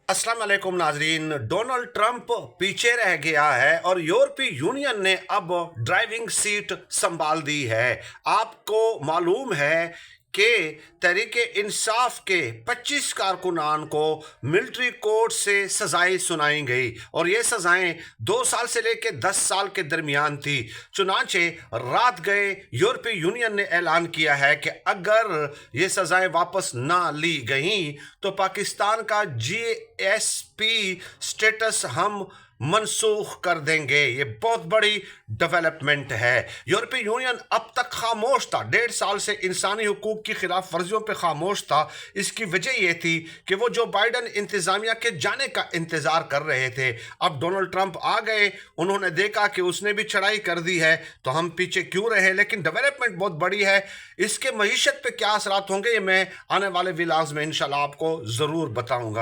अस्सलाम वालेकुम नाजरीन। डोनाल्ड ट्रंप पीछे रह गया है और यूरोपीय यूनियन ने अब ड्राइविंग सीट संभाल दी है। आपको मालूम है कि तहरीक इंसाफ के 25 कारकुनान को मिलिट्री कोर्ट से सजाएं सुनाई गई और ये सजाएं 2 साल से लेकर 10 साल के दरमियान थी। चुनांचे रात गए यूरोपीय यूनियन ने ऐलान किया है कि अगर ये सजाएं वापस ना ली गईं तो पाकिस्तान का जीएसपी स्टेटस हम मनसूख कर देंगे। ये बहुत बड़ी डेवलपमेंट है। यूरोपीय यूनियन अब तक खामोश था, 1.5 साल से इंसानी हुकूक की खिलाफ वर्जियों पे खामोश था। इसकी वजह यह थी कि वो जो बाइडन इंतजामिया के जाने का इंतजार कर रहे थे। अब डोनाल्ड ट्रंप आ गए, उन्होंने देखा कि उसने भी चढ़ाई कर दी है, तो हम पीछे क्यों रहे। लेकिन डेवलपमेंट बहुत बड़ी है। इसके मईशत पे क्या असरात होंगे ये मैं आने वाले विलास में इंशाल्लाह आपको ज़रूर बताऊंगा।